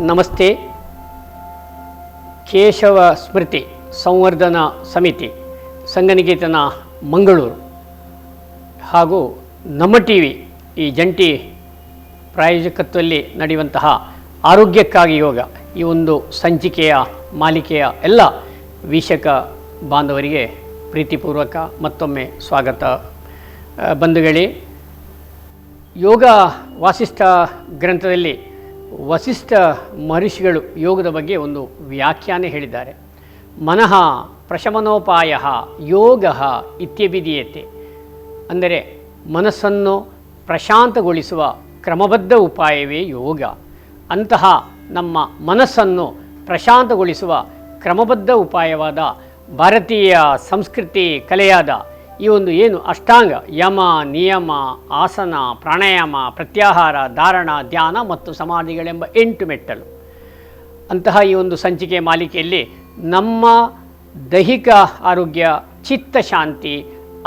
ನಮಸ್ತೆ. ಕೇಶವ ಸ್ಮೃತಿ ಸಂವರ್ಧನಾ ಸಮಿತಿ ಸಂಘನಿಕೇತನ ಮಂಗಳೂರು ಹಾಗೂ ನಮ್ಮ ಟಿವಿ ಈ ಜಂಟಿ ಪ್ರಾಯೋಜಕತ್ವದಲ್ಲಿ ನಡೆಯುವಂತಹ ಆರೋಗ್ಯಕ್ಕಾಗಿ ಯೋಗ ಈ ಒಂದು ಸಂಚಿಕೆಯ ಮಾಲಿಕೆಯ ಎಲ್ಲ ವೀಕ್ಷಕ ಬಾಂಧವರಿಗೆ ಪ್ರೀತಿಪೂರ್ವಕ ಮತ್ತೊಮ್ಮೆ ಸ್ವಾಗತ. ಬಂಧುಗಳೇ, ಯೋಗ ವಾಸಿಷ್ಠ ಗ್ರಂಥದಲ್ಲಿ ವಸಿಷ್ಠ ಮಹರ್ಷಿಗಳು ಯೋಗದ ಬಗ್ಗೆ ಒಂದು ವ್ಯಾಖ್ಯಾನ ಹೇಳಿದ್ದಾರೆ. ಮನಃ ಪ್ರಶಮನೋಪಾಯ ಯೋಗ ಇತ್ಯಭಿಧೀಯತೆ. ಅಂದರೆ ಮನಸ್ಸನ್ನು ಪ್ರಶಾಂತಗೊಳಿಸುವ ಕ್ರಮಬದ್ಧ ಉಪಾಯವೇ ಯೋಗ. ಅಂತಹ ನಮ್ಮ ಮನಸ್ಸನ್ನು ಪ್ರಶಾಂತಗೊಳಿಸುವ ಕ್ರಮಬದ್ಧ ಉಪಾಯವಾದ ಭಾರತೀಯ ಸಂಸ್ಕೃತಿ ಕಲೆಯಾದ ಈ ಒಂದು ಏನು ಅಷ್ಟಾಂಗ ಯಮ ನಿಯಮ ಆಸನ ಪ್ರಾಣಾಯಾಮ ಪ್ರತ್ಯಾಹಾರ ಧಾರಣ ಧ್ಯಾನ ಮತ್ತು ಸಮಾಧಿಗಳೆಂಬ 8 ಮೆಟ್ಟಲು. ಅಂತಹ ಈ ಒಂದು ಸಂಚಿಕೆ ಮಾಲಿಕೆಯಲ್ಲಿ ನಮ್ಮ ದೈಹಿಕ ಆರೋಗ್ಯ, ಚಿತ್ತ ಶಾಂತಿ,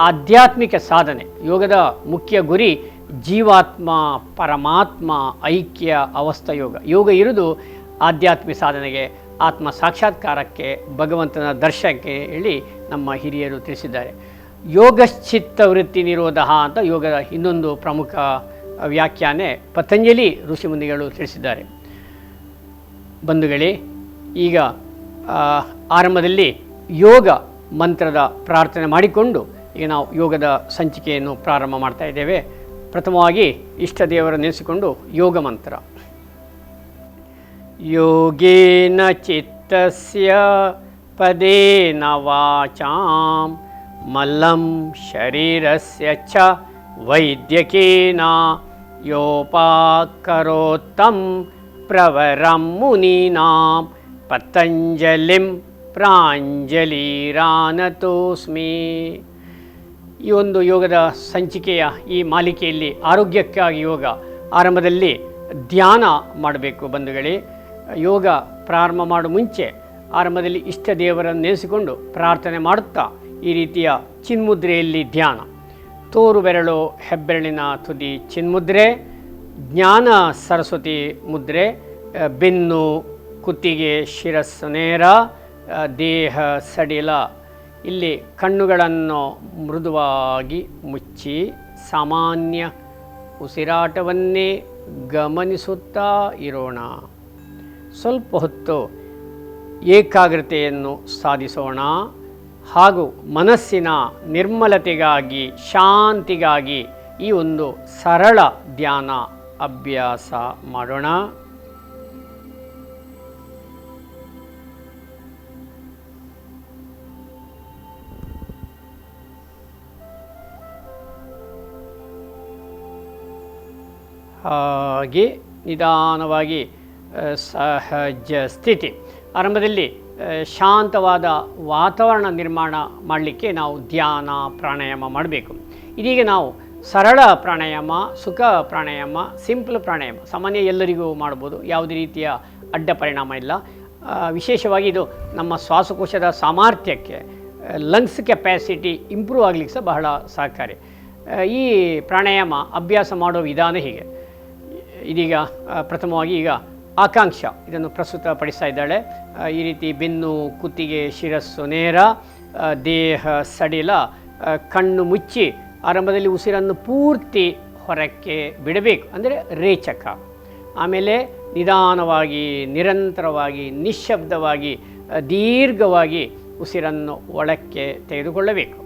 ಆಧ್ಯಾತ್ಮಿಕ ಸಾಧನೆ, ಯೋಗದ ಮುಖ್ಯ ಗುರಿ ಜೀವಾತ್ಮ ಪರಮಾತ್ಮ ಐಕ್ಯ ಅವಸ್ಥಾ ಯೋಗ. ಯೋಗ ಇರುವುದು ಆಧ್ಯಾತ್ಮಿಕ ಸಾಧನೆಗೆ, ಆತ್ಮ ಸಾಕ್ಷಾತ್ಕಾರಕ್ಕೆ, ಭಗವಂತನ ದರ್ಶನಕ್ಕೆ ಹೇಳಿ ನಮ್ಮ ಹಿರಿಯರು ತಿಳಿಸಿದ್ದಾರೆ. ಯೋಗಶ್ಚಿತ್ತ ವೃತ್ತಿ ನಿರೋಧ ಅಂತ ಯೋಗದ ಇನ್ನೊಂದು ಪ್ರಮುಖ ವ್ಯಾಖ್ಯಾನೆ ಪತಂಜಲಿ ಋಷಿಮುನಿಗಳು ತಿಳಿಸಿದ್ದಾರೆ. ಬಂಧುಗಳೇ, ಈಗ ಆರಂಭದಲ್ಲಿ ಯೋಗ ಮಂತ್ರದ ಪ್ರಾರ್ಥನೆ ಮಾಡಿಕೊಂಡು ಈಗ ನಾವು ಯೋಗದ ಸಂಚಿಕೆಯನ್ನು ಪ್ರಾರಂಭ ಮಾಡ್ತಾ ಇದ್ದೇವೆ. ಪ್ರಥಮವಾಗಿ ಇಷ್ಟ ದೇವರನ್ನು ನೆನೆಸಿಕೊಂಡು ಯೋಗ ಮಂತ್ರ. ಯೋಗೇನ ಚಿತ್ತಸ್ಯ ಪದೇನ ವಾಚಾಂ ಮಲಂ ಶರೀರಸ್ಯ ಚ ವೈದ್ಯಕೇನ ಯೋಪಾಕರೋತ್ತಂ ಪ್ರವರಂ ಮುನೀನಾಂ ಪತಂಜಲಿಂ ಪ್ರಾಂಜಲಿರಾನತೋಸ್ಮಿ. ಈ ಒಂದು ಯೋಗದ ಸಂಚಿಕೆಯ ಈ ಮಾಲಿಕೆಯಲ್ಲಿ ಆರೋಗ್ಯಕ್ಕಾಗಿ ಯೋಗ ಆರಂಭದಲ್ಲಿ ಧ್ಯಾನ ಮಾಡಬೇಕು. ಬಂಧುಗಳೇ, ಯೋಗ ಪ್ರಾರಂಭ ಮಾಡುವ ಮುಂಚೆ ಆರಂಭದಲ್ಲಿ ಇಷ್ಟ ದೇವರನ್ನು ನೆನೆಸಿಕೊಂಡು ಪ್ರಾರ್ಥನೆ ಮಾಡುತ್ತಾ ಈ ರೀತಿಯ ಚಿನ್ಮುದ್ರೆಯಲ್ಲಿ ಧ್ಯಾನ. ತೋರು ಬೆರಳು ಹೆಬ್ಬೆರಳಿನ ತುದಿ ಚಿನ್ಮುದ್ರೆ, ಜ್ಞಾನ ಸರಸ್ವತಿ ಮುದ್ರೆ, ಬೆನ್ನು ಕುತ್ತಿಗೆ ಶಿರಸ್ಸು ನೇರ, ದೇಹ ಸಡಿಲ. ಇಲ್ಲಿ ಕಣ್ಣುಗಳನ್ನು ಮೃದುವಾಗಿ ಮುಚ್ಚಿ ಸಾಮಾನ್ಯ ಉಸಿರಾಟವನ್ನೇ ಗಮನಿಸುತ್ತಾ ಇರೋಣ. ಸ್ವಲ್ಪ ಹೊತ್ತು ಏಕಾಗ್ರತೆಯನ್ನು ಸಾಧಿಸೋಣ ಹಾಗೂ ಮನಸ್ಸಿನ ನಿರ್ಮಲತೆಗಾಗಿ ಶಾಂತಿಗಾಗಿ ಈ ಒಂದು ಸರಳ ಧ್ಯಾನ ಅಭ್ಯಾಸ ಮಾಡೋಣ. ಹಾಗೆ ನಿಧಾನವಾಗಿ ಸಹಜ ಸ್ಥಿತಿ. ಆರಂಭದಲ್ಲಿ ಶಾಂತವಾದ ವಾತಾವರಣ ನಿರ್ಮಾಣ ಮಾಡಲಿಕ್ಕೆ ನಾವು ಧ್ಯಾನ ಪ್ರಾಣಾಯಾಮ ಮಾಡಬೇಕು. ಇದೀಗ ನಾವು ಸರಳ ಪ್ರಾಣಾಯಾಮ, ಸುಖ ಪ್ರಾಣಾಯಾಮ, ಸಿಂಪಲ್ ಪ್ರಾಣಾಯಾಮ ಸಾಮಾನ್ಯ ಎಲ್ಲರಿಗೂ ಮಾಡ್ಬೋದು. ಯಾವುದೇ ರೀತಿಯ ಅಡ್ಡ ಪರಿಣಾಮ ಇಲ್ಲ. ವಿಶೇಷವಾಗಿ ಇದು ನಮ್ಮ ಶ್ವಾಸಕೋಶದ ಸಾಮರ್ಥ್ಯಕ್ಕೆ, ಲಂಗ್ಸ್ ಕೆಪ್ಯಾಸಿಟಿ ಇಂಪ್ರೂವ್ ಆಗಲಿಕ್ಕೆ ಸಹ ಬಹಳ ಸಹಕಾರಿ. ಈ ಪ್ರಾಣಾಯಾಮ ಅಭ್ಯಾಸ ಮಾಡೋ ವಿಧಾನ ಹೀಗೆ. ಇದೀಗ ಪ್ರಥಮವಾಗಿ ಈಗ ಆಕಾಂಕ್ಷ ಇದನ್ನು ಪ್ರಸ್ತುತಪಡಿಸ್ತಾ ಇದ್ದಾಳೆ. ಈ ರೀತಿ ಬೆನ್ನು ಕುತ್ತಿಗೆ ಶಿರಸ್ಸು ನೇರ, ದೇಹ ಸಡಿಲ, ಕಣ್ಣು ಮುಚ್ಚಿ ಆರಂಭದಲ್ಲಿ ಉಸಿರನ್ನು ಪೂರ್ತಿ ಹೊರಕ್ಕೆ ಬಿಡಬೇಕು, ಅಂದರೆ ರೇಚಕ. ಆಮೇಲೆ ನಿಧಾನವಾಗಿ ನಿರಂತರವಾಗಿ ನಿಶ್ಶಬ್ದವಾಗಿ ದೀರ್ಘವಾಗಿ ಉಸಿರನ್ನು ಒಳಕ್ಕೆ ತೆಗೆದುಕೊಳ್ಳಬೇಕು.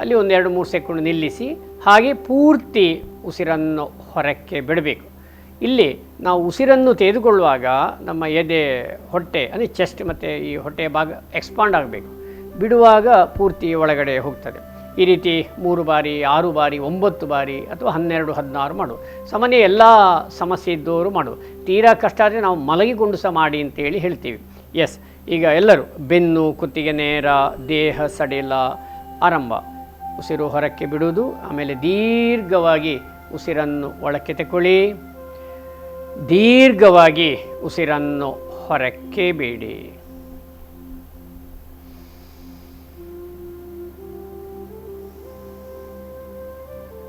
ಅಲ್ಲಿ 1-2-3 ಸೆಕೆಂಡ್ ನಿಲ್ಲಿಸಿ ಹಾಗೆ ಪೂರ್ತಿ ಉಸಿರನ್ನು ಹೊರಕ್ಕೆ ಬಿಡಬೇಕು. ಇಲ್ಲಿ ನಾವು ಉಸಿರನ್ನು ತೆಗೆದುಕೊಳ್ಳುವಾಗ ನಮ್ಮ ಎದೆ, ಹೊಟ್ಟೆ ಅಂದರೆ ಚೆಸ್ಟ್ ಮತ್ತು ಈ ಹೊಟ್ಟೆಯ ಭಾಗ ಎಕ್ಸ್ಪಾಂಡ್ ಆಗಬೇಕು. ಬಿಡುವಾಗ ಪೂರ್ತಿ ಒಳಗಡೆ ಹೋಗ್ತದೆ. ಈ ರೀತಿ 3 ಬಾರಿ 6 ಬಾರಿ 9 ಬಾರಿ ಅಥವಾ 12-16 ಮಾಡು. ಸಾಮಾನ್ಯ ಎಲ್ಲ ಸಮಸ್ಯೆ ಇದ್ದವರು ಮಾಡು. ತೀರಾ ಕಷ್ಟ ಆದರೆ ನಾವು ಮಲಗಿಕೊಂಡು ಸಹ ಮಾಡಿ ಅಂತೇಳಿ ಹೇಳ್ತೀವಿ. ಎಸ್, ಈಗ ಎಲ್ಲರೂ ಬೆನ್ನು ಕುತ್ತಿಗೆ ನೇರ, ದೇಹ ಸಡಿಲ. ಆರಂಭ ಉಸಿರು ಹೊರಕ್ಕೆ ಬಿಡುವುದು, ಆಮೇಲೆ ದೀರ್ಘವಾಗಿ ಉಸಿರನ್ನು ಒಳಕ್ಕೆ ತಗೊಳ್ಳಿ, ದೀರ್ಘವಾಗಿ ಉಸಿರನ್ನು ಹೊರಕ್ಕೆ ಬಿಡಿ.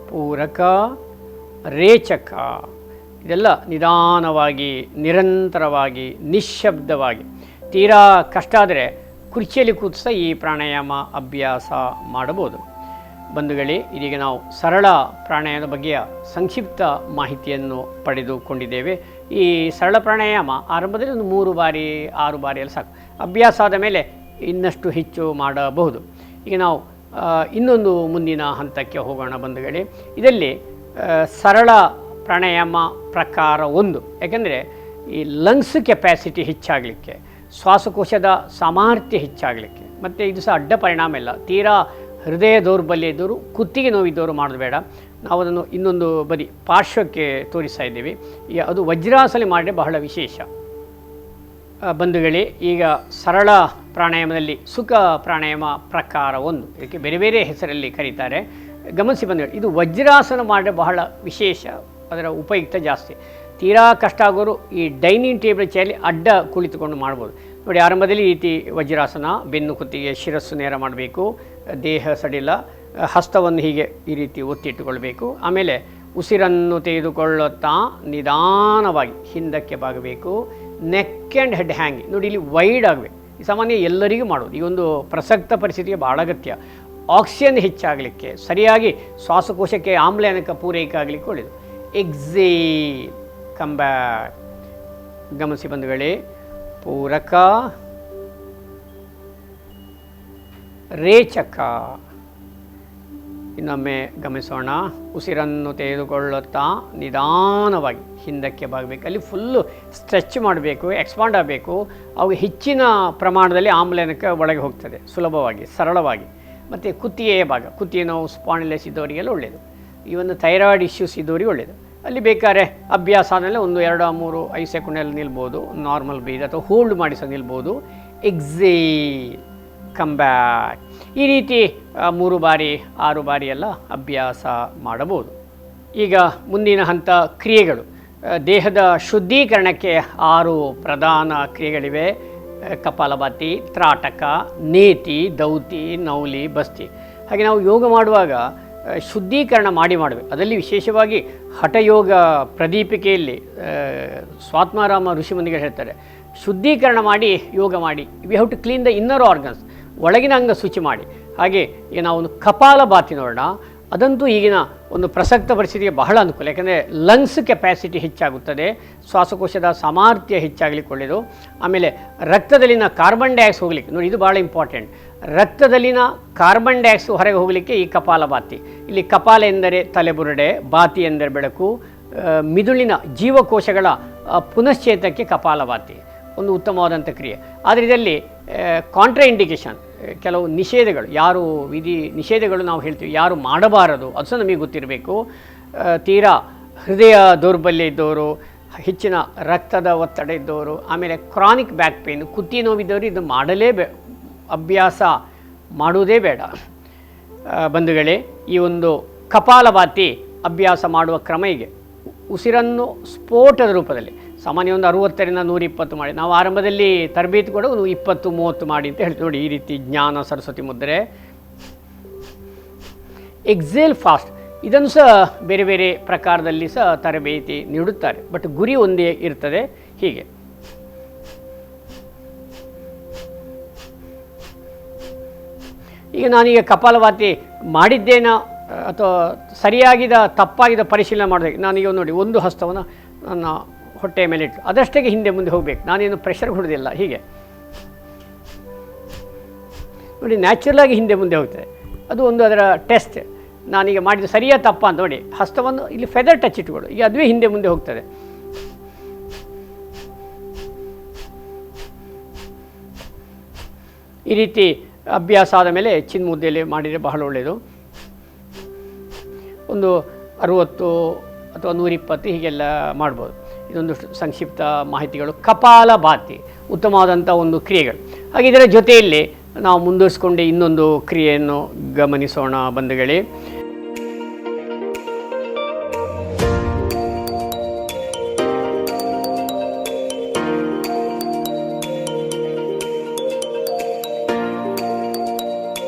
ಪೂರಕ, ರೇಚಕ ಇದೆಲ್ಲ ನಿಧಾನವಾಗಿ, ನಿರಂತರವಾಗಿ, ನಿಶ್ಶಬ್ದವಾಗಿ, ತೀರಾ ಕಷ್ಟ ಆದರೆ ಕುರ್ಚಿಯಲ್ಲಿ ಕೂತ್ಸ ಈ ಪ್ರಾಣಾಯಾಮ ಅಭ್ಯಾಸ ಮಾಡಬಹುದು. ಬಂಧುಗಳೇ, ಇದೀಗ ನಾವು ಸರಳ ಪ್ರಾಣಾಯಾಮದ ಬಗ್ಗೆಯ ಸಂಕ್ಷಿಪ್ತ ಮಾಹಿತಿಯನ್ನು ಪಡೆದುಕೊಂಡಿದ್ದೇವೆ. ಈ ಸರಳ ಪ್ರಾಣಾಯಾಮ ಆರಂಭದಲ್ಲಿ ಒಂದು 3 ಬಾರಿ 6 ಬಾರಿಯಲ್ಲಿ ಸಾಕು. ಅಭ್ಯಾಸ ಆದ ಮೇಲೆ ಇನ್ನಷ್ಟು ಹೆಚ್ಚು ಮಾಡಬಹುದು. ಈಗ ನಾವು ಇನ್ನೊಂದು ಮುಂದಿನ ಹಂತಕ್ಕೆ ಹೋಗೋಣ ಬಂಧುಗಳೇ. ಇದರಲ್ಲಿ ಸರಳ ಪ್ರಾಣಾಯಾಮ ಪ್ರಕಾರ 1, ಯಾಕೆಂದರೆ ಈ ಲಂಗ್ಸ್ ಕೆಪ್ಯಾಸಿಟಿ ಹೆಚ್ಚಾಗಲಿಕ್ಕೆ, ಶ್ವಾಸಕೋಶದ ಸಾಮರ್ಥ್ಯ ಹೆಚ್ಚಾಗಲಿಕ್ಕೆ, ಮತ್ತು ಇದು ಸಹ ಅಡ್ಡ ಪರಿಣಾಮ ಇಲ್ಲ. ತೀರಾ ಹೃದಯ ದೌರ್ಬಲ್ಯ ಇದ್ದವರು, ಕುತ್ತಿಗೆ ನೋವಿದ್ದವರು ಮಾಡೋದು ಬೇಡ. ನಾವು ಅದನ್ನು ಇನ್ನೊಂದು ಬದಿ ಪಾರ್ಶ್ವಕ್ಕೆ ತೋರಿಸ್ತಾ ಇದ್ದೀವಿ. ಅದು ವಜ್ರಾಸನ ಮಾಡಿದರೆ ಬಹಳ ವಿಶೇಷ. ಬಂಧುಗಳೇ, ಈಗ ಸರಳ ಪ್ರಾಣಾಯಾಮದಲ್ಲಿ ಸುಖ ಪ್ರಾಣಾಯಾಮ ಪ್ರಕಾರ 1, ಇದಕ್ಕೆ ಬೇರೆ ಬೇರೆ ಹೆಸರಲ್ಲಿ ಕರೀತಾರೆ. ಗಮನಿಸಿ ಬಂಧುಗಳು, ಇದು ವಜ್ರಾಸನ ಮಾಡಿದ್ರೆ ಬಹಳ ವಿಶೇಷ, ಅದರ ಉಪಯುಕ್ತ ಜಾಸ್ತಿ. ತೀರಾ ಕಷ್ಟ ಆಗೋರು ಈ ಡೈನಿಂಗ್ ಟೇಬಲ್ ಚೇರಲ್ಲಿ ಅಡ್ಡ ಕುಳಿತುಕೊಂಡು ಮಾಡ್ಬೋದು. ನೋಡಿ, ಆರಂಭದಲ್ಲಿ ಈ ರೀತಿ ವಜ್ರಾಸನ, ಬೆನ್ನು ಕುತ್ತಿಗೆ ಶಿರಸ್ಸು ನೇರ ಮಾಡಬೇಕು, ದೇಹ ಸಡಿಲ, ಹಸ್ತವನ್ನು ಹೀಗೆ ಈ ರೀತಿ ಒತ್ತಿಟ್ಟುಕೊಳ್ಬೇಕು. ಆಮೇಲೆ ಉಸಿರನ್ನು ತೆಗೆದುಕೊಳ್ಳುತ್ತಾ ನಿಧಾನವಾಗಿ ಹಿಂದಕ್ಕೆ ಬಾಗಬೇಕು. ನೆಕ್ ಆ್ಯಂಡ್ ಹೆಡ್ ಹ್ಯಾಂಗ್ ನೋಡಿ, ಇಲ್ಲಿ ವೈಡ್ ಆಗಬೇಕು. ಸಾಮಾನ್ಯ ಎಲ್ಲರಿಗೂ ಮಾಡೋದು, ಈ ಒಂದು ಪ್ರಸಕ್ತ ಪರಿಸ್ಥಿತಿಗೆ ಭಾಳ ಅಗತ್ಯ. ಆಕ್ಸಿಜನ್ ಹೆಚ್ಚಾಗಲಿಕ್ಕೆ, ಸರಿಯಾಗಿ ಶ್ವಾಸಕೋಶಕ್ಕೆ ಆಮ್ಲಜನಕ ಪೂರೈಕೆ ಆಗಲಿಕ್ಕೆ ಒಳ್ಳೆಯದು. Exhale, come back. ಗಮನಿಸಿ ಬಂಧುಗಳೇ, ಪೂರಕ, ರೇಚಕ. ಇನ್ನೊಮ್ಮೆ ಗಮನಿಸೋಣ. ಉಸಿರನ್ನು ತೆಗೆದುಕೊಳ್ಳುತ್ತಾ ನಿಧಾನವಾಗಿ ಹಿಂದಕ್ಕೆ ಬಾಗಬೇಕು. ಅಲ್ಲಿ ಫುಲ್ಲು ಸ್ಟ್ರೆಚ್ ಮಾಡಬೇಕು, ಎಕ್ಸ್ಪಾಂಡ್ ಆಗಬೇಕು. ಅವು ಹೆಚ್ಚಿನ ಪ್ರಮಾಣದಲ್ಲಿ ಆಮ್ಲಜನಕ ಒಳಗೆ ಹೋಗ್ತದೆ ಸುಲಭವಾಗಿ, ಸರಳವಾಗಿ. ಮತ್ತು ಕುತ್ತಿಗೆಯ ಭಾಗ, ಕುತ್ತಿಗೆ ನೋವು, ಸ್ಪಾಂಡಿಲೈಸ್ ಇದ್ದವರಿಗೆಲ್ಲ ಒಳ್ಳೆಯದು. ಈ ಒಂದು ಥೈರಾಯ್ಡ್ ಇಶ್ಯೂಸ್ ಇದ್ದವರಿಗೆ ಒಳ್ಳೆಯದು. ಅಲ್ಲಿ ಬೇಕಾದ್ರೆ ಅಭ್ಯಾಸ ಆದಮೇಲೆ 1, 2, 3, 5 ಸೆಕೆಂಡಲ್ಲಿ ನಿಲ್ಬೋದು. ನಾರ್ಮಲ್ ಬ್ರೀತ್ ಅಥವಾ ಹೋಲ್ಡ್ ಮಾಡಿ ಸಹ ನಿಲ್ಬೋದು. Exhale, come back. ಈ ರೀತಿ 3 ಬಾರಿ 6 ಬಾರಿ ಎಲ್ಲ ಅಭ್ಯಾಸ ಮಾಡಬಹುದು. ಈಗ ಮುಂದಿನ ಹಂತ ಕ್ರಿಯೆಗಳು. ದೇಹದ ಶುದ್ಧೀಕರಣಕ್ಕೆ 6 ಪ್ರಧಾನ ಕ್ರಿಯೆಗಳಿವೆ. ಕಪಾಲಭಾತಿ, ತ್ರಾಟಕ, ನೇತಿ, ದೌತಿ, ನೌಲಿ, ಬಸ್ತಿ. ಹಾಗೆ ನಾವು ಯೋಗ ಮಾಡುವಾಗ ಶುದ್ಧೀಕರಣ ಮಾಡಬೇಕು. ಅದರಲ್ಲಿ ವಿಶೇಷವಾಗಿ ಹಠಯೋಗ ಪ್ರದೀಪಿಕೆಯಲ್ಲಿ ಸ್ವಾತ್ಮಾರಾಮ ಋಷಿಮುನಿಗಳು ಹೇಳ್ತಾರೆ, ಶುದ್ಧೀಕರಣ ಮಾಡಿ ಯೋಗ ಮಾಡಿ. We have to clean the inner organs, ಒಳಗಿನ ಅಂಗ ಶುಚಿ ಮಾಡಿ. ಹಾಗೆ ಈಗ ನಾವು ಒಂದು ಕಪಾಲಭಾತಿ ನೋಡೋಣ. ಅದಂತೂ ಈಗಿನ ಒಂದು ಪ್ರಸಕ್ತ ಪರಿಸ್ಥಿತಿಗೆ ಬಹಳ ಅನುಕೂಲ. ಯಾಕಂದರೆ ಲಂಗ್ಸ್ ಕೆಪ್ಯಾಸಿಟಿ ಹೆಚ್ಚಾಗುತ್ತದೆ, ಶ್ವಾಸಕೋಶದ ಸಾಮರ್ಥ್ಯ ಹೆಚ್ಚಾಗಲಿಕ್ಕೆ ಒಳ್ಳೆಯದು. ಆಮೇಲೆ ರಕ್ತದಲ್ಲಿನ ಕಾರ್ಬನ್ ಡೈಆಕ್ಸೈಡ್ ಹೋಗಲಿಕ್ಕೆ ನೋಡಿ, ಇದು ಭಾಳ ಇಂಪಾರ್ಟೆಂಟ್. ರಕ್ತದಲ್ಲಿನ ಕಾರ್ಬನ್ ಡೈಆಕ್ಸೈಡ್ ಹೊರಗೆ ಹೋಗಲಿಕ್ಕೆ ಈ ಕಪಾಲಭಾತಿ. ಇಲ್ಲಿ ಕಪಾಲ ಎಂದರೆ ತಲೆಬುರುಡೆ, ಬಾತಿ ಎಂದರೆ ಬೆಳಕು. ಮಿದುಳಿನ ಜೀವಕೋಶಗಳ ಪುನಶ್ಚೇತಕ್ಕೆ ಕಪಾಲಭಾತಿ ಒಂದು ಉತ್ತಮವಾದಂಥ ಕ್ರಿಯೆ. ಆದರೆ ಇದರಲ್ಲಿ ಕಾಂಟ್ರಾ ಇಂಡಿಕೇಶನ್, ಕೆಲವು ನಿಷೇಧಗಳು, ಯಾರು ನಿಷೇಧಗಳು ನಾವು ಹೇಳ್ತೀವಿ, ಯಾರು ಮಾಡಬಾರದು ಅದು ಸಹ ನಮಗೆ ಗೊತ್ತಿರಬೇಕು. ತೀರಾ ಹೃದಯ ದೌರ್ಬಲ್ಯ ಇದ್ದವರು, ಹೆಚ್ಚಿನ ರಕ್ತದ ಒತ್ತಡ ಇದ್ದವರು, ಆಮೇಲೆ ಕ್ರಾನಿಕ್ ಬ್ಯಾಕ್ ಪೇನ್, ಕುತ್ತಿ ನೋವಿದ್ದವರು ಇದು ಅಭ್ಯಾಸ ಮಾಡುವುದೇ ಬೇಡ. ಬಂಧುಗಳೇ, ಈ ಒಂದು ಕಪಾಲಭಾತಿ ಅಭ್ಯಾಸ ಮಾಡುವ ಕ್ರಮ ಹೀಗೆ. ಉಸಿರನ್ನು ಸ್ಫೋಟದ ರೂಪದಲ್ಲಿ ಸಾಮಾನ್ಯ ಒಂದು 60ರಿಂದ 120 ಮಾಡಿ. ನಾವು ಆರಂಭದಲ್ಲಿ ತರಬೇತಿ ಕೂಡ ಒಂದು 20-30 ಮಾಡಿ ಅಂತ ಹೇಳ್ತೀವಿ. ನೋಡಿ, ಈ ರೀತಿ ಜ್ಞಾನ ಸರಸ್ವತಿ ಮುದ್ರೆ. ಎಕ್ಸೇಲ್ ಫಾಸ್ಟ್, ಇದನ್ನು ಸಹ ಬೇರೆ ಬೇರೆ ಪ್ರಕಾರದಲ್ಲಿ ಸಹ ತರಬೇತಿ ನೀಡುತ್ತಾರೆ. ಬಟ್ ಗುರಿ ಒಂದೇ ಇರ್ತದೆ. ಹೀಗೆ ಈಗ ನಾನೀಗ ಕಪಾಲಭಾತಿ ಮಾಡಿದ್ದೇನೋ ಅಥವಾ ಸರಿಯಾಗಿದ ತಪ್ಪಾಗಿದ ಪರಿಶೀಲನೆ ಮಾಡಬೇಕು. ನಾನೀಗ ನೋಡಿ, ಒಂದು ಹಸ್ತವನ್ನು ನನ್ನ ಹೊಟ್ಟೆಯ ಮೇಲೆ ಇಟ್ಟು ಅದಷ್ಟೇ ಹಿಂದೆ ಮುಂದೆ ಹೋಗಬೇಕು. ನಾನೇನು ಪ್ರೆಷರ್ ಕೊಡೋದಿಲ್ಲ. ಹೀಗೆ ನೋಡಿ, ನ್ಯಾಚುರಲಾಗಿ ಹಿಂದೆ ಮುಂದೆ ಹೋಗ್ತದೆ. ಅದು ಒಂದು ಅದರ ಟೆಸ್ಟ್. ನಾನೀಗ ಮಾಡಿದ ಸರಿಯಾದ ತಪ್ಪ ಅಂತ ನೋಡಿ, ಹಸ್ತವನ್ನು ಇಲ್ಲಿ ಫೆದರ್ ಟಚ್ ಇಟ್ಕೊಳ್ಳು, ಈಗ ಅದುವೇ ಹಿಂದೆ ಮುಂದೆ ಹೋಗ್ತದೆ. ಈ ರೀತಿ ಅಭ್ಯಾಸ ಆದ ಮೇಲೆ ಚಿನ್ಮುದ್ದೆಯಲ್ಲಿ ಮಾಡಿದರೆ ಬಹಳ ಒಳ್ಳೆಯದು. ಒಂದು 60 ಅಥವಾ 120 ಹೀಗೆಲ್ಲ ಮಾಡ್ಬೋದು. ಇದೊಂದು ಸಂಕ್ಷಿಪ್ತ ಮಾಹಿತಿಗಳು. ಕಪಾಲಭಾತಿ ಉತ್ತಮವಾದಂಥ ಒಂದು ಕ್ರಿಯೆಗಳು. ಹಾಗೆ ಇದರ ಜೊತೆಯಲ್ಲಿ ನಾವು ಮುಂದುವರಿಸಿಕೊಂಡು ಇನ್ನೊಂದು ಕ್ರಿಯೆಯನ್ನು ಗಮನಿಸೋಣ ಬಂಧುಗಳೇ.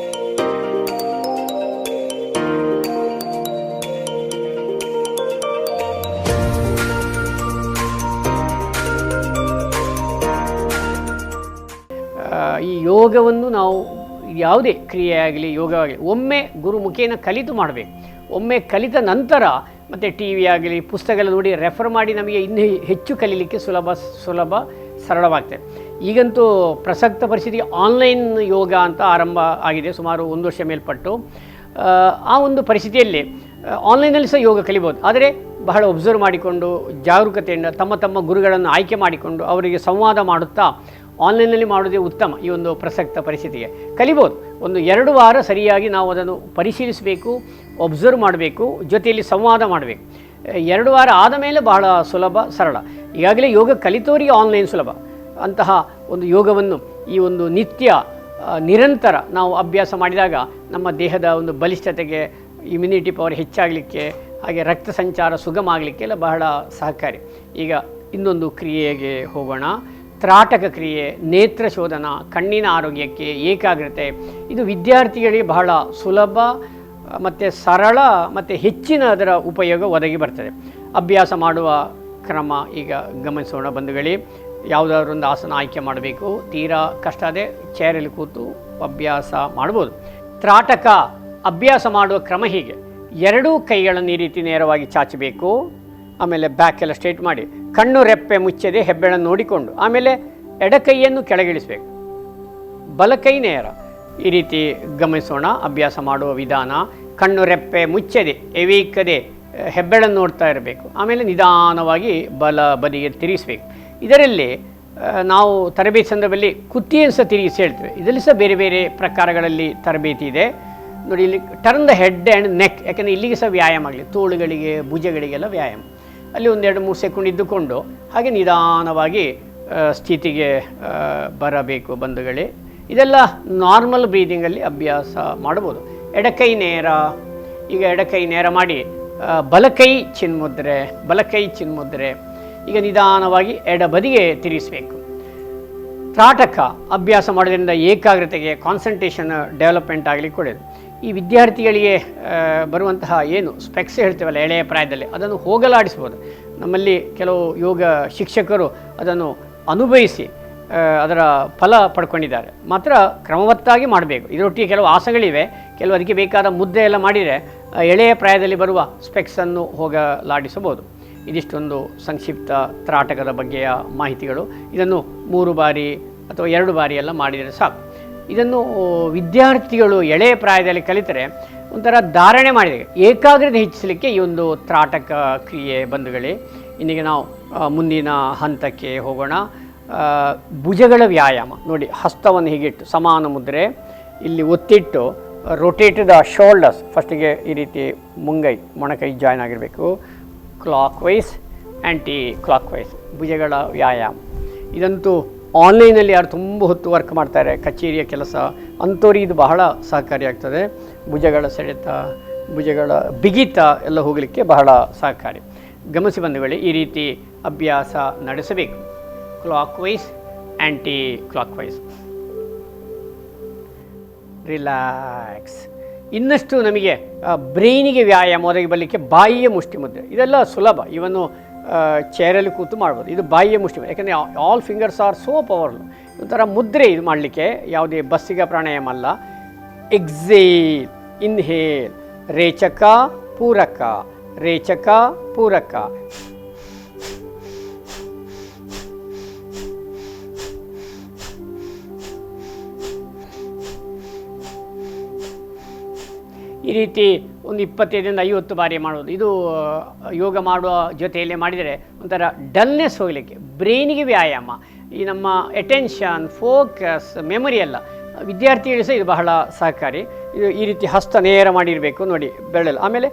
ಈ ಯೋಗವನ್ನು ನಾವು ಯಾವುದೇ ಕ್ರಿಯೆ ಆಗಲಿ ಯೋಗ ಆಗಲಿ ಒಮ್ಮೆ ಗುರು ಮುಖೇನ ಕಲಿತು ಮಾಡಬೇಕು. ಒಮ್ಮೆ ಕಲಿತ ನಂತರ ಮತ್ತು ಟಿ ವಿ ಆಗಲಿ ಪುಸ್ತಕಗಳು ನೋಡಿ ರೆಫರ್ ಮಾಡಿ ನಮಗೆ ಇನ್ನೂ ಹೆಚ್ಚು ಕಲೀಲಿಕ್ಕೆ ಸುಲಭ ಸರಳವಾಗ್ತದೆ. ಈಗಂತೂ ಪ್ರಸಕ್ತ ಪರಿಸ್ಥಿತಿಗೆ ಆನ್ಲೈನ್ ಯೋಗ ಅಂತ ಆರಂಭ ಆಗಿದೆ, ಸುಮಾರು 1 ವರ್ಷ ಮೇಲ್ಪಟ್ಟು. ಆ ಒಂದು ಪರಿಸ್ಥಿತಿಯಲ್ಲಿ ಆನ್ಲೈನಲ್ಲಿ ಸಹ ಯೋಗ ಕಲಿಬೋದು. ಆದರೆ ಬಹಳ ಒಬ್ಸರ್ವ್ ಮಾಡಿಕೊಂಡು ಜಾಗರೂಕತೆಯಿಂದ ತಮ್ಮ ಗುರುಗಳನ್ನು ಆಯ್ಕೆ ಮಾಡಿಕೊಂಡು ಅವರಿಗೆ ಸಂವಾದ ಮಾಡುತ್ತಾ ಆನ್ಲೈನಲ್ಲಿ ಮಾಡೋದೇ ಉತ್ತಮ. ಈ ಒಂದು ಪ್ರಸಕ್ತ ಪರಿಸ್ಥಿತಿಗೆ ಕಲಿಬೋದು. 1-2 ವಾರ ಸರಿಯಾಗಿ ನಾವು ಅದನ್ನು ಪರಿಶೀಲಿಸಬೇಕು, ಒಬ್ಸರ್ವ್ ಮಾಡಬೇಕು, ಜೊತೆಯಲ್ಲಿ ಸಂವಾದ ಮಾಡಬೇಕು. 2 ವಾರ ಆದ ಮೇಲೆ ಬಹಳ ಸುಲಭ ಸರಳ. ಈಗಾಗಲೇ ಯೋಗ ಕಲಿತವರಿಗೆ ಆನ್ಲೈನ್ ಸುಲಭ. ಅಂತಹ ಒಂದು ಯೋಗವನ್ನು ಈ ಒಂದು ನಿತ್ಯ ನಿರಂತರ ನಾವು ಅಭ್ಯಾಸ ಮಾಡಿದಾಗ ನಮ್ಮ ದೇಹದ ಒಂದು ಬಲಿಷ್ಠತೆಗೆ, ಇಮ್ಯುನಿಟಿ ಪವರ್ ಹೆಚ್ಚಾಗಲಿಕ್ಕೆ, ಹಾಗೆ ರಕ್ತ ಸಂಚಾರ ಸುಗಮ ಆಗಲಿಕ್ಕೆಲ್ಲ ಬಹಳ ಸಹಕಾರಿ. ಈಗ ಇನ್ನೊಂದು ಕ್ರಿಯೆಗೆ ಹೋಗೋಣ. ತ್ರಾಟಕ ಕ್ರಿಯೆ, ನೇತ್ರ ಶೋಧನ, ಕಣ್ಣಿನ ಆರೋಗ್ಯಕ್ಕೆ, ಏಕಾಗ್ರತೆ. ಇದು ವಿದ್ಯಾರ್ಥಿಗಳಿಗೆ ಬಹಳ ಸುಲಭ ಮತ್ತು ಸರಳ ಮತ್ತು ಹೆಚ್ಚಿನ ಅದರ ಉಪಯೋಗ ಒದಗಿ ಬರ್ತದೆ. ಅಭ್ಯಾಸ ಮಾಡುವ ಕ್ರಮ ಈಗ ಗಮನಿಸೋಣ ಬಂಧುಗಳೇ. ಯಾವುದಾದ್ರೂ ಒಂದು ಆಸನ ಆಯ್ಕೆ ಮಾಡಬೇಕು. ತೀರಾ ಕಷ್ಟ ಅದೇ ಚೇರಲ್ಲಿ ಕೂತು ಅಭ್ಯಾಸ ಮಾಡ್ಬೋದು. ತ್ರಾಟಕ ಅಭ್ಯಾಸ ಮಾಡುವ ಕ್ರಮ ಹೀಗೆ: 2 ಕೈಗಳನ್ನು ಈ ರೀತಿ ನೇರವಾಗಿ ಚಾಚಬೇಕು. ಆಮೇಲೆ ಬ್ಯಾಕೆಲ್ಲ ಸ್ಟ್ರೇಟ್ ಮಾಡಿ, ಕಣ್ಣು ರೆಪ್ಪೆ ಮುಚ್ಚದೆ ಹೆಬ್ಬೆಳನ್ನು ನೋಡಿಕೊಂಡು, ಆಮೇಲೆ ಎಡಕೈಯನ್ನು ಕೆಳಗಿಳಿಸಬೇಕು, ಬಲಕೈ ನೇರ. ಈ ರೀತಿ ಗಮನಿಸೋಣ ಅಭ್ಯಾಸ ಮಾಡುವ ವಿಧಾನ. ಕಣ್ಣು ರೆಪ್ಪೆ ಮುಚ್ಚದೆ ಎವೀಕದೆ ಹೆಬ್ಬೆಳನ್ನು ನೋಡ್ತಾ ಇರಬೇಕು. ಆಮೇಲೆ ನಿಧಾನವಾಗಿ ಬಲ ಬದಿಗೆ ತಿರುಗಿಸ್ಬೇಕು. ಇದರಲ್ಲಿ ನಾವು ತರಬೇತಿ ಸಂದರ್ಭದಲ್ಲಿ ಕುತ್ತಿಯನ್ನು ಸಹ ತಿರುಗಿಸಿ ಹೇಳ್ತೇವೆ. ಇದರಲ್ಲಿ ಸಹ ಬೇರೆ ಬೇರೆ ಪ್ರಕಾರಗಳಲ್ಲಿ ತರಬೇತಿ ಇದೆ ನೋಡಿ. ಇಲ್ಲಿ turn the head and neck, ಯಾಕೆಂದರೆ ಇಲ್ಲಿಗೆ ಸಹ ವ್ಯಾಯಾಮ ಆಗಲಿ, ತೋಳುಗಳಿಗೆ ಭುಜಗಳಿಗೆಲ್ಲ ವ್ಯಾಯಾಮ. ಅಲ್ಲಿ 1-2-3 ಸೆಕೆಂಡ್ ಇದ್ದುಕೊಂಡು ಹಾಗೆ ನಿಧಾನವಾಗಿ ಸ್ಥಿತಿಗೆ ಬರಬೇಕು ಬಂಧುಗಳೇ. ಇದೆಲ್ಲ ನಾರ್ಮಲ್ ಬ್ರೀದಿಂಗಲ್ಲಿ ಅಭ್ಯಾಸ ಮಾಡ್ಬೋದು. ಎಡಕೈ ನೇರ. ಈಗ ಎಡಕೈ ನೇರ ಮಾಡಿ ಬಲಕೈ ಚಿನ್ಮುದ್ರೆ. ಈಗ ನಿಧಾನವಾಗಿ ಎಡಬದಿಗೆ ತಿರುಗಿಸಬೇಕು. ತ್ರಾಟಕ ಅಭ್ಯಾಸ ಮಾಡೋದ್ರಿಂದ ಏಕಾಗ್ರತೆಗೆ, ಕಾನ್ಸಂಟ್ರೇಷನ್ ಡೆವಲಪ್ಮೆಂಟ್ ಆಗಲಿಕ್ಕೆ ಒಳ್ಳೆಯದು. ಈ ವಿದ್ಯಾರ್ಥಿಗಳಿಗೆ ಬರುವಂತಹ ಏನು ಸ್ಪೆಕ್ಸ್ ಹೇಳ್ತೇವಲ್ಲ ಎಳೆಯ ಪ್ರಾಯದಲ್ಲಿ, ಅದನ್ನು ಹೋಗಲಾಡಿಸ್ಬೋದು. ನಮ್ಮಲ್ಲಿ ಕೆಲವು ಯೋಗ ಶಿಕ್ಷಕರು ಅದನ್ನು ಅನುಭವಿಸಿ ಅದರ ಫಲ ಪಡ್ಕೊಂಡಿದ್ದಾರೆ. ಮಾತ್ರ ಕ್ರಮವತ್ತಾಗಿ ಮಾಡಬೇಕು. ಇದರೊಟ್ಟಿಗೆ ಕೆಲವು ಆಸನಗಳಿವೆ, ಕೆಲವು ಅದಕ್ಕೆ ಬೇಕಾದ ಮುದ್ದೆ ಎಲ್ಲ ಮಾಡಿದರೆ ಎಳೆಯ ಪ್ರಾಯದಲ್ಲಿ ಬರುವ ಸ್ಪೆಕ್ಸನ್ನು ಹೋಗಲಾಡಿಸಬಹುದು. ಇದಿಷ್ಟೊಂದು ಸಂಕ್ಷಿಪ್ತ ತ್ರಾಟಕದ ಬಗ್ಗೆಯ ಮಾಹಿತಿಗಳು. ಇದನ್ನು 3 ಬಾರಿ ಅಥವಾ 2 ಬಾರಿ ಎಲ್ಲ ಮಾಡಿದರೆ ಸಾಕು. ಇದನ್ನು ವಿದ್ಯಾರ್ಥಿಗಳು ಎಳೆಯ ಪ್ರಾಯದಲ್ಲಿ ಕಲಿತರೆ ಒಂಥರ ಧಾರಣೆ ಮಾಡಿದಾಗ ಏಕಾಗ್ರತೆ ಹೆಚ್ಚಿಸಲಿಕ್ಕೆ ಈ ಒಂದು ತ್ರಾಟಕ ಕ್ರಿಯೆ ಬಂಧುಗಳೇ. ಇನ್ನೀಗ ನಾವು ಮುಂದಿನ ಹಂತಕ್ಕೆ ಹೋಗೋಣ. ಭುಜಗಳ ವ್ಯಾಯಾಮ ನೋಡಿ. ಹಸ್ತವನ್ನು ಹೀಗಿಟ್ಟು ಸಮಾನ ಮುದ್ರೆ, ಇಲ್ಲಿ ಒತ್ತಿಟ್ಟು ರೊಟೇಟ್ ದ ಶೋಲ್ಡರ್ಸ್. ಫಸ್ಟಿಗೆ ಈ ರೀತಿ ಮುಂಗೈ ಮೊಣಕೈ ಜಾಯ್ನ್ ಆಗಿರಬೇಕು. Clockwise anticlockwise ಭುಜಗಳ ವ್ಯಾಯಾಮ. ಇದಂತೂ ಆನ್ಲೈನಲ್ಲಿ ಯಾರು ತುಂಬ ಹೊತ್ತು ವರ್ಕ್ ಮಾಡ್ತಾರೆ, ಕಚೇರಿಯ ಕೆಲಸ ಅಂಥವ್ರಿಗೆ ಇದು ಬಹಳ ಸಹಕಾರಿಯಾಗ್ತದೆ. ಭುಜಗಳ ಸೆಳೆತ, ಭುಜಗಳ ಬಿಗಿತ ಎಲ್ಲ ಹೋಗಲಿಕ್ಕೆ ಬಹಳ ಸಹಕಾರಿ. ಗಮನಿಸಿ ಬಂಧುಗಳೇ, ಈ ರೀತಿ ಅಭ್ಯಾಸ ನಡೆಸಬೇಕು. Clockwise anticlockwise. Relax. ಇನ್ನಷ್ಟು ನಮಗೆ ಬ್ರೈನಿಗೆ ವ್ಯಾಯಾಮ ಒದಗಿ ಬರಲಿಕ್ಕೆ ಬಾಯಿಯ ಮುಷ್ಟಿ ಮುದ್ರೆ. ಇದೆಲ್ಲ ಸುಲಭ. ಇವನ್ನು ಚೇರಲ್ಲಿ ಕೂತು ಮಾಡ್ಬೋದು. ಇದು ಬಾಯಿಯ ಮುಷ್ಟಿ ಮುದ್ರೆ, ಯಾಕೆಂದರೆ all fingers are so powerful. ಒಂಥರ ಮುದ್ರೆ ಇದು ಮಾಡಲಿಕ್ಕೆ, ಯಾವುದೇ ಬಸ್ಸಿಗ ಪ್ರಾಣಾಯಾಮ ಅಲ್ಲ. ಎಕ್ಸೇಲ್, ಇನ್ಹೇಲ್, ರೇಚಕ ಪೂರಕ, ರೇಚಕ ಪೂರಕ. ಈ ರೀತಿ ಒಂದು 25-50 ಬಾರಿ ಮಾಡೋದು. ಇದು ಯೋಗ ಮಾಡುವ ಜೊತೆಯಲ್ಲೇ ಮಾಡಿದರೆ ಒಂಥರ ಡಲ್ನೆಸ್ ಹೋಗಲಿಕ್ಕೆ, ಬ್ರೈನಿಗೆ ವ್ಯಾಯಾಮ. ಈ ನಮ್ಮ ಅಟೆನ್ಷನ್, ಫೋಕಸ್, ಮೆಮೊರಿ ಎಲ್ಲ ವಿದ್ಯಾರ್ಥಿಗಳಿಗೆ ಸಹ ಇದು ಬಹಳ ಸಹಕಾರಿ. ಇದು ಈ ರೀತಿ ಹಸ್ತ ನೇರ ಮಾಡಿರಬೇಕು ನೋಡಿ ಬೆರಳಲ್ಲಿ. ಆಮೇಲೆ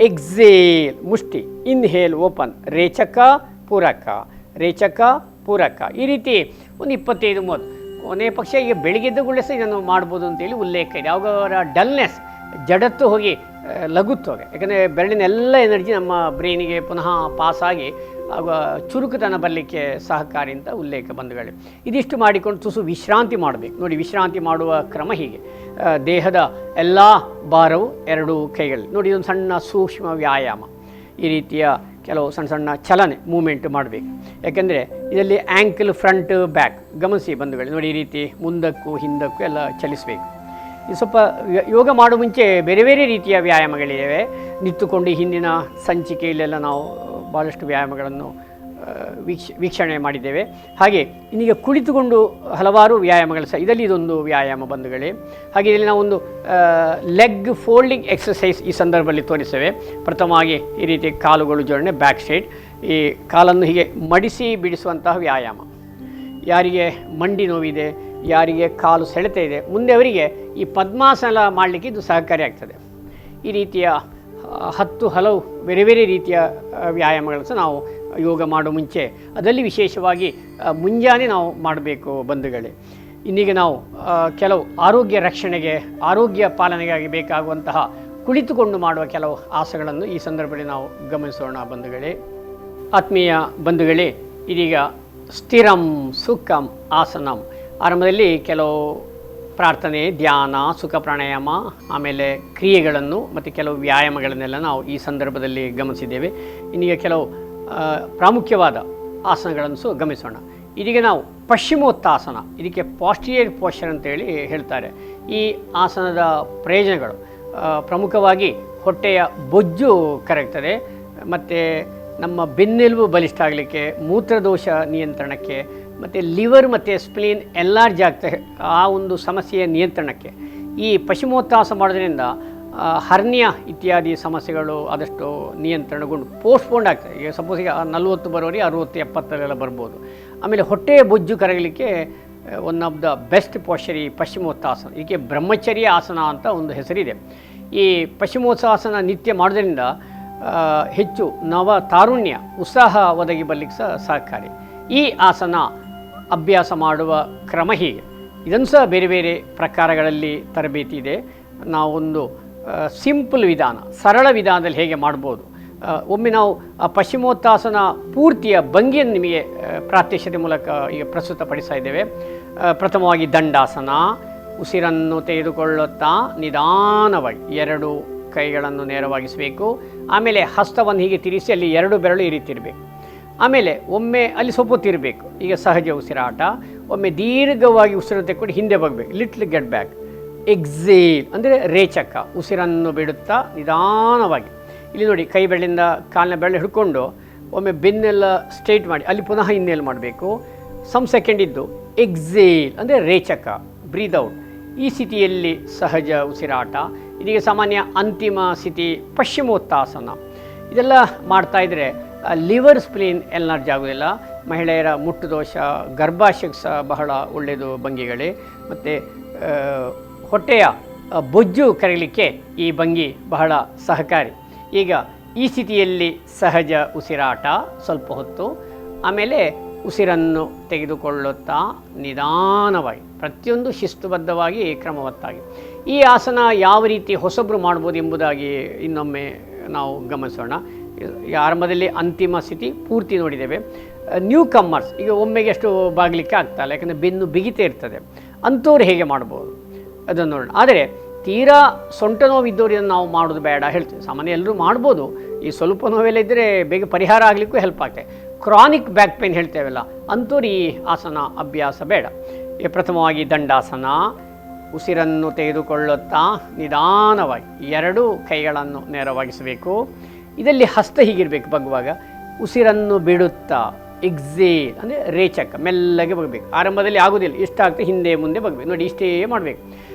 ಎಕ್ಸೇಲ್ ಮುಷ್ಟಿ, ಇನ್ಹೇಲ್ ಓಪನ್, ರೇಚಕ ಪೂರಕ, ರೇಚಕ ಪೂರಕ. ಈ ರೀತಿ ಒಂದು 25-30 ಕೊನೆ ಪಕ್ಷ ಈಗ ಬೆಳಿಗ್ಗೆದ್ದುಗಳೇ ಸಹ ಇದನ್ನು ಮಾಡ್ಬೋದು ಅಂತೇಳಿ ಉಲ್ಲೇಖ ಇದೆ. ಅವಾಗ ಡಲ್ನೆಸ್, ಜಡತ್ತು ಹೋಗಿ ಲಘುತ್ತು ಹೋಗಿ, ಯಾಕಂದರೆ ಬೆರಳಿನ ಎಲ್ಲ ಎನರ್ಜಿ ನಮ್ಮ ಬ್ರೈನಿಗೆ ಪುನಃ ಪಾಸಾಗಿ ಆಗ ಚುರುಕುತನ ಬರಲಿಕ್ಕೆ ಸಹಕಾರಿ ಅಂತ ಉಲ್ಲೇಖ ಬಂಧುಗಳೇ. ಇದಿಷ್ಟು ಮಾಡಿಕೊಂಡು ತುಸು ವಿಶ್ರಾಂತಿ ಮಾಡಬೇಕು ನೋಡಿ. ವಿಶ್ರಾಂತಿ ಮಾಡುವ ಕ್ರಮ ಹೀಗೆ: ದೇಹದ ಎಲ್ಲ ಭಾರವು 2 ಕೈಗಳಲ್ಲಿ ನೋಡಿ. ಇದೊಂದು ಸಣ್ಣ ಸೂಕ್ಷ್ಮ ವ್ಯಾಯಾಮ. ಈ ರೀತಿಯ ಕೆಲವು ಸಣ್ಣ ಸಣ್ಣ ಚಲನೆ ಮೂಮೆಂಟ್ ಮಾಡಬೇಕು. ಯಾಕೆಂದರೆ ಇದರಲ್ಲಿ ಆ್ಯಂಕಲ್ ಫ್ರಂಟ್ ಬ್ಯಾಕ್ ಗಮನಿಸಿ ಬಂಧುಗಳು ನೋಡಿ, ಈ ರೀತಿ ಮುಂದಕ್ಕೂ ಹಿಂದಕ್ಕೂ ಎಲ್ಲ ಚಲಿಸಬೇಕು. ಇದು ಸ್ವಲ್ಪ ಯೋಗ ಮಾಡುವ ಮುಂಚೆ ಬೇರೆ ಬೇರೆ ರೀತಿಯ ವ್ಯಾಯಾಮಗಳಿವೆ. ನಿಂತುಕೊಂಡು ಹಿಂದಿನ ಸಂಚಿಕೆಯಲ್ಲೆಲ್ಲ ನಾವು ಭಾಳಷ್ಟು ವ್ಯಾಯಾಮಗಳನ್ನು ವೀಕ್ಷಣೆ ಮಾಡಿದ್ದೇವೆ. ಹಾಗೆ ಇನ್ನೀಗ ಕುಳಿತುಕೊಂಡು ಹಲವಾರು ವ್ಯಾಯಾಮಗಳು ಸಹ ಇದರಲ್ಲಿ ಇದೊಂದು ವ್ಯಾಯಾಮ ಬಂಧುಗಳೇ. ಹಾಗೆ ಇದರಲ್ಲಿ ನಾವೊಂದು ಲೆಗ್ ಫೋಲ್ಡಿಂಗ್ ಎಕ್ಸಸೈಸ್ ಈ ಸಂದರ್ಭದಲ್ಲಿ ತೋರಿಸ್ತೇವೆ. ಪ್ರಥಮವಾಗಿ ಈ ರೀತಿ ಕಾಲುಗಳು ಜೋಡಣೆ, ಬ್ಯಾಕ್ ಸ್ಟ್ರೈಟ್, ಈ ಕಾಲನ್ನು ಹೀಗೆ ಮಡಿಸಿ ಬಿಡಿಸುವಂತಹ ವ್ಯಾಯಾಮ. ಯಾರಿಗೆ ಮಂಡಿ ನೋವಿದೆ, ಯಾರಿಗೆ ಕಾಲು ಸೆಳೆತ ಇದೆ, ಮುಂದೆ ಅವರಿಗೆ ಈ ಪದ್ಮಾಸನ ಮಾಡಲಿಕ್ಕೆ ಇದು ಸಹಕಾರಿಯಾಗ್ತದೆ. ಈ ರೀತಿಯ ಹಲವು ಬೇರೆ ಬೇರೆ ರೀತಿಯ ವ್ಯಾಯಾಮಗಳು ಸಹ ನಾವು ಯೋಗ ಮಾಡೋ ಮುಂಚೆ, ಅದರಲ್ಲಿ ವಿಶೇಷವಾಗಿ ಮುಂಜಾನೆ ನಾವು ಮಾಡಬೇಕು ಬಂಧುಗಳೇ. ಇನ್ನೀಗ ನಾವು ಕೆಲವು ಆರೋಗ್ಯ ರಕ್ಷಣೆಗೆ, ಆರೋಗ್ಯ ಪಾಲನೆಗಾಗಿ ಬೇಕಾಗುವಂತಹ ಕುಳಿತುಕೊಂಡು ಮಾಡುವ ಕೆಲವು ಆಸನಗಳನ್ನು ಈ ಸಂದರ್ಭದಲ್ಲಿ ನಾವು ಗಮನಿಸೋಣ ಬಂಧುಗಳೇ. ಆತ್ಮೀಯ ಬಂಧುಗಳೇ, ಇದೀಗ ಸ್ಥಿರಂ ಸುಖಂ ಆಸನಂ ಆರಂಭದಲ್ಲಿ ಕೆಲವು ಪ್ರಾರ್ಥನೆ, ಧ್ಯಾನ, ಸುಖ ಪ್ರಾಣಾಯಾಮ, ಆಮೇಲೆ ಕ್ರಿಯೆಗಳನ್ನು ಮತ್ತು ಕೆಲವು ವ್ಯಾಯಾಮಗಳನ್ನೆಲ್ಲ ನಾವು ಈ ಸಂದರ್ಭದಲ್ಲಿ ಗಮನಿಸಿದ್ದೇವೆ. ಇನ್ನೀಗ ಕೆಲವು ಪ್ರಾಮುಖ್ಯವಾದ ಆಸನಗಳನ್ನು ಸಹ ಗಮನಿಸೋಣ. ಇದೀಗ ನಾವು ಪಶ್ಚಿಮೋತ್ತಾಸನ, ಇದಕ್ಕೆ ಪಾಸ್ಟಿರಿಯರ್ ಪೋಶ್ಚರ್ ಅಂತೇಳಿ ಹೇಳ್ತಾರೆ. ಈ ಆಸನದ ಪ್ರಯೋಜನಗಳು ಪ್ರಮುಖವಾಗಿ ಹೊಟ್ಟೆಯ ಬೊಜ್ಜು ಕರಗ್ತದೆ, ಮತ್ತು ನಮ್ಮ ಬೆನ್ನೆಲುಬು ಬಲಿಷ್ಠ ಆಗಲಿಕ್ಕೆ, ಮೂತ್ರದೋಷ ನಿಯಂತ್ರಣಕ್ಕೆ, ಮತ್ತು ಲಿವರ್ ಮತ್ತು ಸ್ಪ್ಲೀನ್ ಎನ್ಲಾರ್ಜ್ ಆಗ್ತದೆ, ಆ ಒಂದು ಸಮಸ್ಯೆಯ ನಿಯಂತ್ರಣಕ್ಕೆ ಈ ಪಶ್ಚಿಮೋತ್ತಾಸ ಮಾಡೋದ್ರಿಂದ ಹರ್ನಿಯಾ ಇತ್ಯಾದಿ ಸಮಸ್ಯೆಗಳು ಆದಷ್ಟು ನಿಯಂತ್ರಣಗೊಂಡು ಪೋಸ್ಟ್ಪೋಂಡ್ ಆಗ್ತದೆ. ಈಗ ಸಪೋಸ್ ಈಗ 40 ಬರೋರಿಗೆ 60, 70 ಬರ್ಬೋದು. ಆಮೇಲೆ ಹೊಟ್ಟೆಯ ಬೊಜ್ಜು ಕರಗಲಿಕ್ಕೆ one of the best posture ಈ ಪಶ್ಚಿಮೋತ್ತಾಸನ. ಇದಕ್ಕೆ ಬ್ರಹ್ಮಚರ್ಯ ಆಸನ ಅಂತ ಒಂದು ಹೆಸರಿದೆ. ಈ ಪಶ್ಚಿಮೋತ್ತಾಸನ ನಿತ್ಯ ಮಾಡೋದ್ರಿಂದ ಹೆಚ್ಚು ತಾರುಣ್ಯ, ಉತ್ಸಾಹ ಒದಗಿ ಬರಲಿಕ್ಕೆ ಸಹ ಸಹಕಾರಿ. ಈ ಆಸನ ಅಭ್ಯಾಸ ಮಾಡುವ ಕ್ರಮ ಹೀಗೆ. ಇದನ್ನು ಸಹ ಬೇರೆ ಬೇರೆ ಪ್ರಕಾರಗಳಲ್ಲಿ ತರಬೇತಿ ಇದೆ. ನಾವೊಂದು ಸಿಂಪಲ್ ವಿಧಾನ, ಸರಳ ವಿಧಾನದಲ್ಲಿ ಹೇಗೆ ಮಾಡ್ಬೋದು, ಒಮ್ಮೆ ನಾವು ಆ ಪಶ್ಚಿಮೋತ್ತಾಸನ ಪೂರ್ತಿಯ ಭಂಗಿಯನ್ನು ನಿಮಗೆ ಪ್ರಾತ್ಯಕ್ಷತೆ ಮೂಲಕ ಈಗ ಪ್ರಸ್ತುತಪಡಿಸ್ತಾ ಇದ್ದೇವೆ. ಪ್ರಥಮವಾಗಿ ದಂಡಾಸನ, ಉಸಿರನ್ನು ತೆಗೆದುಕೊಳ್ಳುತ್ತಾ ನಿಧಾನವಾಗಿ 2 ಕೈಗಳನ್ನು ನೇರವಾಗಿಸಬೇಕು. ಆಮೇಲೆ ಹಸ್ತವನ್ನು ಹೀಗೆ ತಿರುಗಿಸಿ ಅಲ್ಲಿ 2 ಬೆರಳು ಈ ರೀತಿ ಇರಬೇಕು. ಆಮೇಲೆ ಒಮ್ಮೆ ಅಲ್ಲಿ ಸ್ವಲ್ಪ ಹೊತ್ತಿರಬೇಕು. ಈಗ ಸಹಜ ಉಸಿರಾಟ. ಒಮ್ಮೆ ದೀರ್ಘವಾಗಿ ಉಸಿರು ತೆಕ್ಕೊಂಡು ಹಿಂದೆ ಬರಬೇಕು, ಲಿಟ್ಲ್ ಗೆಟ್ ಬ್ಯಾಕ್. ಎಕ್ಸೇಲ್ ಅಂದರೆ ರೇಚಕ, ಉಸಿರನ್ನು ಬಿಡುತ್ತಾ ನಿಧಾನವಾಗಿ. ಇಲ್ಲಿ ನೋಡಿ, ಕೈ ಬೆರಳಿಂದ ಕಾಲಿನ ಬೆರಳು ಹಿಡ್ಕೊಂಡು ಒಮ್ಮೆ ಬೆನ್ನೆಲ್ಲ ಸ್ಟ್ರೈಟ್ ಮಾಡಿ ಅಲ್ಲಿ ಪುನಃ ಇನ್ನೇಲ್ ಮಾಡಬೇಕು. ಸೆಕೆಂಡ್ ಇದ್ದು ಎಕ್ಸೇಲ್ ಅಂದರೆ ರೇಚಕ, ಬ್ರೀದ್ ಔಟ್. ಈ ಸ್ಥಿತಿಯಲ್ಲಿ ಸಹಜ ಉಸಿರಾಟ. ಇದೀಗ ಸಾಮಾನ್ಯ ಅಂತಿಮ ಸ್ಥಿತಿ ಪಶ್ಚಿಮೋತ್ತಾಸನ. ಇದೆಲ್ಲ ಮಾಡ್ತಾಯಿದ್ರೆ ಲಿವರ್ ಸ್ಪ್ಲೀನ್ ಎನ್ಲಾರ್ಜ್ ಆಗೋದಿಲ್ಲ. ಮಹಿಳೆಯರ ಮುಟ್ಟು ದೋಷ, ಗರ್ಭಾಶಯಕ್ಕೆ ಸಹ ಬಹಳ ಒಳ್ಳೆಯದು ಭಂಗಿಗಳೇ. ಮತ್ತು ಹೊಟ್ಟೆಯ ಬೊಜ್ಜು ಕರಗಲಿಕ್ಕೆ ಈ ಭಂಗಿ ಬಹಳ ಸಹಕಾರಿ. ಈಗ ಈ ಸ್ಥಿತಿಯಲ್ಲಿ ಸಹಜ ಉಸಿರಾಟ ಸ್ವಲ್ಪ ಹೊತ್ತು, ಆಮೇಲೆ ಉಸಿರನ್ನು ತೆಗೆದುಕೊಳ್ಳುತ್ತಾ ನಿಧಾನವಾಗಿ, ಪ್ರತಿಯೊಂದು ಶಿಸ್ತುಬದ್ಧವಾಗಿ, ಕ್ರಮವತ್ತಾಗಿ. ಈ ಆಸನ ಯಾವ ರೀತಿ ಹೊಸಬ್ರು ಮಾಡ್ಬೋದು ಎಂಬುದಾಗಿ ಇನ್ನೊಮ್ಮೆ ನಾವು ಗಮನಿಸೋಣ. ಈಗ ಆರಂಭದಲ್ಲಿ ಅಂತಿಮ ಸ್ಥಿತಿ ಪೂರ್ತಿ ನೋಡಿದ್ದೇವೆ. ನ್ಯೂ ಕಮ್ಮರ್ಸ್ ಈಗ ಒಮ್ಮೆಗೆ ಅಷ್ಟು ಬಾಗಲಿಕ್ಕೆ ಆಗ್ತಾಯಿಲ್ಲ, ಯಾಕಂದರೆ ಬೆನ್ನು ಬಿಗಿತೇ ಇರ್ತದೆ. ಅಂಥವ್ರು ಹೇಗೆ ಮಾಡ್ಬೋದು ಅದನ್ನು ನೋಡೋಣ. ಆದರೆ ತೀರಾ ಸೊಂಟ ನೋವಿದ್ದವ್ರು ಇದನ್ನು ನಾವು ಮಾಡೋದು ಬೇಡ ಹೇಳ್ತೀವಿ. ಸಾಮಾನ್ಯ ಎಲ್ಲರೂ ಮಾಡ್ಬೋದು. ಈ ಸ್ವಲ್ಪ ನೋವೆಲ್ಲ ಇದ್ದರೆ ಬೇಗ ಪರಿಹಾರ ಆಗಲಿಕ್ಕೂ ಹೆಲ್ಪ್ ಆಗ್ತದೆ. ಕ್ರಾನಿಕ್ ಬ್ಯಾಕ್ ಪೇನ್ ಹೇಳ್ತೇವಲ್ಲ, ಅಂಥವ್ರು ಈ ಆಸನ ಅಭ್ಯಾಸ ಬೇಡ. ಪ್ರಥಮವಾಗಿ ದಂಡಾಸನ, ಉಸಿರನ್ನು ತೆಗೆದುಕೊಳ್ಳುತ್ತಾ ನಿಧಾನವಾಗಿ 2 ಕೈಗಳನ್ನು ನೇರವಾಗಿಸಬೇಕು. ಇದರಲ್ಲಿ ಹಸ್ತ ಹೀಗಿರಬೇಕು ಬಗ್ಗುವಾಗ. ಉಸಿರನ್ನು ಬಿಡುತ್ತಾ ಎಕ್ಸೇಲ್ ಅಂದರೆ ರೇಚಕ, ಮೆಲ್ಲಗೆ ಬಗಬೇಕು. ಆರಂಭದಲ್ಲಿ ಆಗೋದಿಲ್ಲ, ಇಷ್ಟಾಗ್ತದೆ, ಹಿಂದೆ ಮುಂದೆ ಬಗಬೇಕು. ನೋಡಿ, ಇಷ್ಟೇ ಮಾಡಬೇಕು.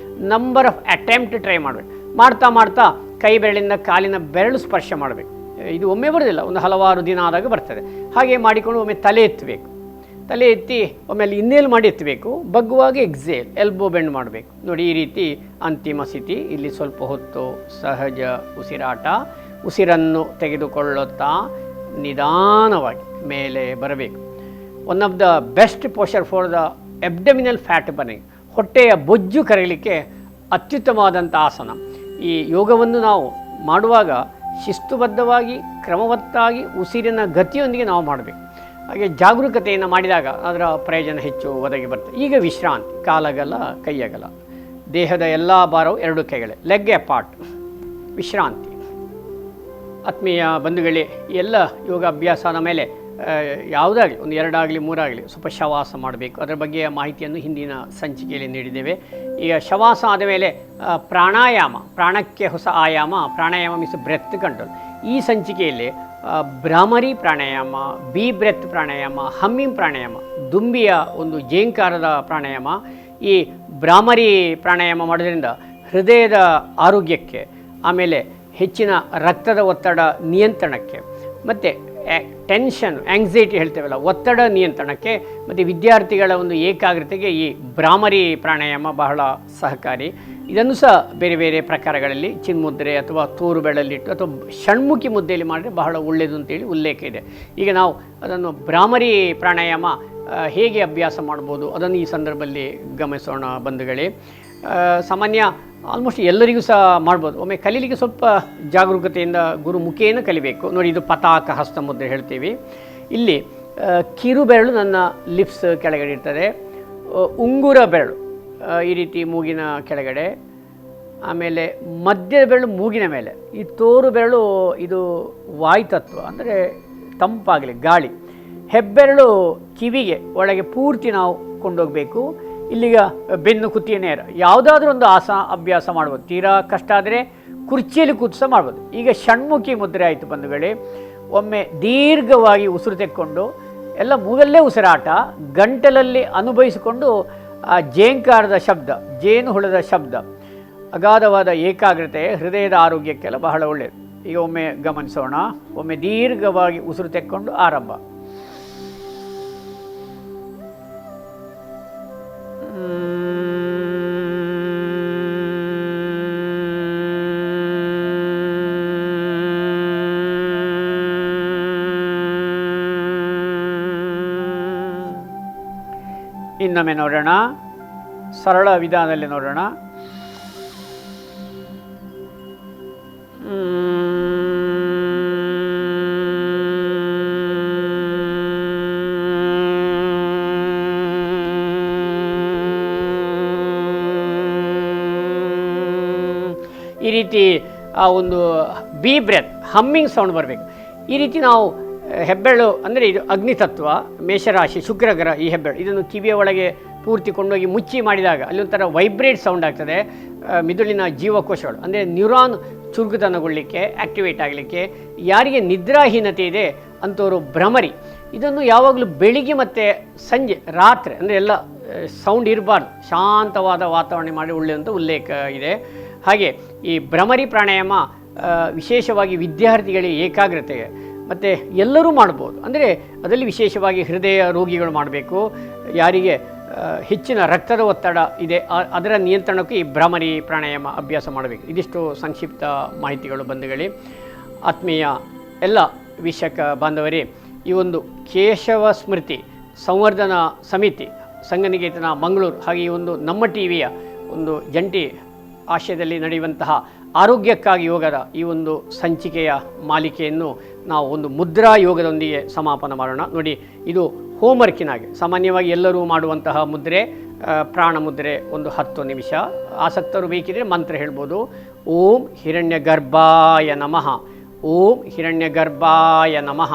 ನಂಬರ್ ಆಫ್ ಅಟೆಂಪ್ಟ್ ಟ್ರೈ ಮಾಡಬೇಕು. ಮಾಡ್ತಾ ಮಾಡ್ತಾ ಕೈ ಬೆರಳಿಂದ ಕಾಲಿನ ಬೆರಳು ಸ್ಪರ್ಶ ಮಾಡಬೇಕು. ಇದು ಒಮ್ಮೆ ಬರೋದಿಲ್ಲ, ಒಂದು ಹಲವಾರು ದಿನ ಆದಾಗ ಬರ್ತದೆ. ಹಾಗೆ ಮಾಡಿಕೊಂಡು ಒಮ್ಮೆ ತಲೆ ಎತ್ತಬೇಕು. ತಲೆ ಎತ್ತಿ ಒಮ್ಮೆ ಅಲ್ಲಿ ಇನ್ನೇಲು ಮಾಡಿ ಎತ್ತಬೇಕು. ಬಗ್ಗುವಾಗ ಎಕ್ಸೇಲ್, ಎಲ್ಬೋ ಬೆಂಡ್ ಮಾಡಬೇಕು. ನೋಡಿ, ಈ ರೀತಿ ಅಂತಿಮ ಸ್ಥಿತಿ. ಇಲ್ಲಿ ಸ್ವಲ್ಪ ಹೊತ್ತು ಸಹಜ ಉಸಿರಾಟ. ಉಸಿರನ್ನು ತೆಗೆದುಕೊಳ್ಳುತ್ತಾ ನಿಧಾನವಾಗಿ ಮೇಲೆ ಬರಬೇಕು. One of the best posture for the abdominal fat burning, ಹೊಟ್ಟೆಯ ಬೊಜ್ಜು ಕರಗಲಿಕ್ಕೆ ಅತ್ಯುತ್ತಮವಾದಂಥ ಆಸನ. ಈ ಯೋಗವನ್ನು ನಾವು ಮಾಡುವಾಗ ಶಿಸ್ತುಬದ್ಧವಾಗಿ, ಕ್ರಮವತ್ತಾಗಿ, ಉಸಿರಿನ ಗತಿಯೊಂದಿಗೆ ನಾವು ಮಾಡಬೇಕು. ಹಾಗೆ ಜಾಗರೂಕತೆಯನ್ನು ಮಾಡಿದಾಗ ಅದರ ಪ್ರಯೋಜನ ಹೆಚ್ಚು ಒದಗಿ ಬರ್ತದೆ. ಈಗ ವಿಶ್ರಾಂತಿ, ಕಾಲಗಲ, ಕೈಯಗಲ, ದೇಹದ ಎಲ್ಲ ಭಾರವು 2 ಕೈಗಳೇ, ಲೆಗ್ ಎಪಾರ್ಟ್, ವಿಶ್ರಾಂತಿ. ಆತ್ಮೀಯ ಬಂಧುಗಳೇ, ಎಲ್ಲ ಯೋಗಾಭ್ಯಾಸದ ಮೇಲೆ ಯಾವುದಾಗಲಿ ಒಂದು 2 ಆಗಲಿ 3 ಆಗಲಿ ಸ್ವಲ್ಪ ಶವಾಸ ಮಾಡಬೇಕು. ಅದರ ಬಗ್ಗೆ ಮಾಹಿತಿಯನ್ನು ಹಿಂದಿನ ಸಂಚಿಕೆಯಲ್ಲಿ ನೀಡಿದ್ದೇವೆ. ಈಗ ಶವಾಸ ಆದ ಮೇಲೆ ಪ್ರಾಣಾಯಾಮ, ಪ್ರಾಣಕ್ಕೆ ಹೊಸ ಆಯಾಮ, ಪ್ರಾಣಾಯಾಮ ಮೀನ್ಸ್ ಬ್ರೆತ್ ಕಂಟ್ರೋಲ್. ಈ ಸಂಚಿಕೆಯಲ್ಲಿ ಭ್ರಾಮರಿ ಪ್ರಾಣಾಯಾಮ, ಬಿ ಬ್ರೆತ್ ಪ್ರಾಣಾಯಾಮ, ಹಮ್ಮಿಂಗ್ ಪ್ರಾಣಾಯಾಮ, ದುಂಬಿಯ ಒಂದು ಜೇಂಕಾರದ ಪ್ರಾಣಾಯಾಮ. ಈ ಭ್ರಾಮರಿ ಪ್ರಾಣಾಯಾಮ ಮಾಡೋದ್ರಿಂದ ಹೃದಯದ ಆರೋಗ್ಯಕ್ಕೆ, ಆಮೇಲೆ ಹೆಚ್ಚಿನ ರಕ್ತದ ಒತ್ತಡ ನಿಯಂತ್ರಣಕ್ಕೆ, ಮತ್ತು ಟೆನ್ಷನ್ ಆಂಗ್ಸೈಟಿ ಹೇಳ್ತೇವಲ್ಲ, ಒತ್ತಡ ನಿಯಂತ್ರಣಕ್ಕೆ, ಮತ್ತು ವಿದ್ಯಾರ್ಥಿಗಳ ಒಂದು ಏಕಾಗ್ರತೆಗೆ ಈ ಭ್ರಾಮರಿ ಪ್ರಾಣಾಯಾಮ ಬಹಳ ಸಹಕಾರಿ. ಇದನ್ನು ಸಹ ಬೇರೆ ಬೇರೆ ಪ್ರಕಾರಗಳಲ್ಲಿ ಚಿನ್ಮುದ್ರೆ ಅಥವಾ ತೋರು ಬೆಳಲಿಟ್ಟು ಅಥವಾ ಷಣ್ಮುಖಿ ಮುದ್ದೆಯಲ್ಲಿ ಮಾಡಿದ್ರೆ ಬಹಳ ಒಳ್ಳೆಯದು ಅಂತೇಳಿ ಉಲ್ಲೇಖ ಇದೆ. ಈಗ ನಾವು ಅದನ್ನು ಭ್ರಾಮರಿ ಪ್ರಾಣಾಯಾಮ ಹೇಗೆ ಅಭ್ಯಾಸ ಮಾಡ್ಬೋದು ಅದನ್ನು ಈ ಸಂದರ್ಭದಲ್ಲಿ ಗಮನಿಸೋಣ ಬಂಧುಗಳೇ. ಸಾಮಾನ್ಯ ಆಲ್ಮೋಸ್ಟ್ ಎಲ್ಲರಿಗೂ ಸಹ ಮಾಡ್ಬೋದು. ಒಮ್ಮೆ ಕಲೀಲಿಕ್ಕೆ ಸ್ವಲ್ಪ ಜಾಗರೂಕತೆಯಿಂದ ಗುರುಮುಖೇನ ಕಲಿಬೇಕು. ನೋಡಿ, ಇದು ಪತಾಕ ಹಸ್ತ ಮುದ್ರೆ ಹೇಳ್ತೀವಿ. ಇಲ್ಲಿ ಕಿರು ಬೆರಳು ನನ್ನ ಲಿಪ್ಸ್ ಕೆಳಗಡೆ ಇರ್ತದೆ, ಉಂಗುರ ಬೆರಳು ಈ ರೀತಿ ಮೂಗಿನ ಕೆಳಗಡೆ, ಆಮೇಲೆ ಮಧ್ಯದ ಬೆರಳು ಮೂಗಿನ ಮೇಲೆ, ಈ ತೋರು ಬೆರಳು ಇದು ವಾಯುತತ್ವ ಅಂದರೆ ತಂಪಾಗಲಿ ಗಾಳಿ, ಹೆಬ್ಬೆರಳು ಕಿವಿಗೆ ಒಳಗೆ ಪೂರ್ತಿ ನಾವು ಕೊಂಡೋಗಬೇಕು. ಇಲ್ಲಿಗ ಬೆನ್ನು ಕುತ್ತಿಗೆ ನೇರ. ಯಾವುದಾದ್ರೂ ಒಂದು ಅಭ್ಯಾಸ ಮಾಡ್ಬೋದು. ತೀರಾ ಕಷ್ಟ ಆದರೆ ಕುರ್ಚಿಯಲ್ಲಿ ಕೂತು ಸಹ ಮಾಡ್ಬೋದು. ಈಗ ಷಣ್ಮುಖಿ ಮುದ್ರೆ ಆಯಿತು ಬಂಧುಗಳೇ. ಒಮ್ಮೆ ದೀರ್ಘವಾಗಿ ಉಸಿರು ತೆಕ್ಕೊಂಡು ಎಲ್ಲ ಮೂಗಲ್ಲೇ ಉಸಿರಾಟ, ಗಂಟಲಲ್ಲಿ ಅನುಭವಿಸಿಕೊಂಡು ಆ ಜೇಂಕಾರದ ಶಬ್ದ, ಜೇನು ಹುಳದ ಶಬ್ದ, ಅಗಾಧವಾದ ಏಕಾಗ್ರತೆ ಹೃದಯದ ಆರೋಗ್ಯಕ್ಕೆಲ್ಲ ಬಹಳ ಒಳ್ಳೆಯದು. ಈಗ ಒಮ್ಮೆ ಗಮನಿಸೋಣ. ಒಮ್ಮೆ ದೀರ್ಘವಾಗಿ ಉಸಿರು ತೆಕ್ಕೊಂಡು ಆರಂಭ. ಇನ್ನೊಮ್ಮೆ ನೋಡೋಣ, ಸರಳ ವಿಧಾನದಲ್ಲಿ ನೋಡೋಣ. ಈ ರೀತಿ ಆ ಒಂದು ಬಿ ಬ್ರೆತ್ ಹಮ್ಮಿಂಗ್ ಸೌಂಡ್ ಬರಬೇಕು. ಈ ರೀತಿ ನಾವು ಹೆಬ್ಬೆರಳು ಅಂದರೆ ಇದು ಅಗ್ನಿತತ್ವ, ಮೇಷರಾಶಿ, ಶುಕ್ರಗ್ರಹ ಈ ಹೆಬ್ಬೆರಳು, ಇದನ್ನು ಕಿವಿಯ ಒಳಗೆ ಪೂರ್ತಿ ಕೊಂಡೋಗಿ ಮುಚ್ಚಿ ಮಾಡಿದಾಗ ಅಲ್ಲಿ ಒಂಥರ ವೈಬ್ರೇಟ್ ಸೌಂಡ್ ಆಗ್ತದೆ. ಮಿದುಳಿನ ಜೀವಕೋಶಗಳು ಅಂದರೆ ನ್ಯೂರಾನ್ ಚುರುಕುತನಗೊಳ್ಳಲಿಕ್ಕೆ, ಆ್ಯಕ್ಟಿವೇಟ್ ಆಗಲಿಕ್ಕೆ. ಯಾರಿಗೆ ನಿದ್ರಾಹೀನತೆ ಇದೆ ಅಂಥವರು ಭ್ರಮರಿ, ಇದನ್ನು ಯಾವಾಗಲೂ ಬೆಳಿಗ್ಗೆ ಮತ್ತು ಸಂಜೆ ರಾತ್ರಿ ಅಂದರೆ ಎಲ್ಲ ಸೌಂಡ್ ಇರಬಾರ್ದು, ಶಾಂತವಾದ ವಾತಾವರಣ ಮಾಡಿ ಒಳ್ಳೆಯಂಥ ಉಲ್ಲೇಖ ಇದೆ. ಹಾಗೆ ಈ ಭ್ರಮರಿ ಪ್ರಾಣಾಯಾಮ ವಿಶೇಷವಾಗಿ ವಿದ್ಯಾರ್ಥಿಗಳಿಗೆ ಏಕಾಗ್ರತೆಗೆ ಮತ್ತು ಎಲ್ಲರೂ ಮಾಡ್ಬೋದು. ಅಂದರೆ ಅದರಲ್ಲಿ ವಿಶೇಷವಾಗಿ ಹೃದಯ ರೋಗಿಗಳು ಮಾಡಬೇಕು. ಯಾರಿಗೆ ಹೆಚ್ಚಿನ ರಕ್ತದ ಒತ್ತಡ ಇದೆ ಅದರ ನಿಯಂತ್ರಣಕ್ಕೆ ಈ ಭ್ರಮರಿ ಪ್ರಾಣಾಯಾಮ ಅಭ್ಯಾಸ ಮಾಡಬೇಕು. ಇದಿಷ್ಟು ಸಂಕ್ಷಿಪ್ತ ಮಾಹಿತಿಗಳು ಬಂಧುಗಳೇ. ಆತ್ಮೀಯ ಎಲ್ಲ ವೀಕ್ಷಕ ಬಾಂಧವರೇ, ಈ ಒಂದು ಕೇಶವ ಸ್ಮೃತಿ ಸಂವರ್ಧನಾ ಸಮಿತಿ ಸಂಘನಿಕೇತನ ಮಂಗಳೂರು ಹಾಗೆ ಈ ಒಂದು ನಮ್ಮ ಟಿವಿಯ ಒಂದು ಜಂಟಿ ಆಶಯದಲ್ಲಿ ನಡೆಯುವಂತಹ ಆರೋಗ್ಯಕ್ಕಾಗಿ ಯೋಗದ ಈ ಒಂದು ಸಂಚಿಕೆಯ ಮಾಲಿಕೆಯನ್ನು ನಾವು ಒಂದು ಮುದ್ರಾ ಯೋಗದೊಂದಿಗೆ ಸಮಾಪನ ಮಾಡೋಣ. ನೋಡಿ, ಇದು ಹೋಮ್ವರ್ಕಿನಾಗೆ ಸಾಮಾನ್ಯವಾಗಿ ಎಲ್ಲರೂ ಮಾಡುವಂತಹ ಮುದ್ರೆ, ಪ್ರಾಣ ಮುದ್ರೆ, ಒಂದು 10 ನಿಮಿಷ. ಆಸಕ್ತರು ಬೇಕಿದ್ರೆ ಮಂತ್ರ ಹೇಳ್ಬೋದು. ಓಂ ಹಿರಣ್ಯ ಗರ್ಭಾಯ ನಮಃ, ಓಂ ಹಿರಣ್ಯ ಗರ್ಭಾಯ ನಮಃ,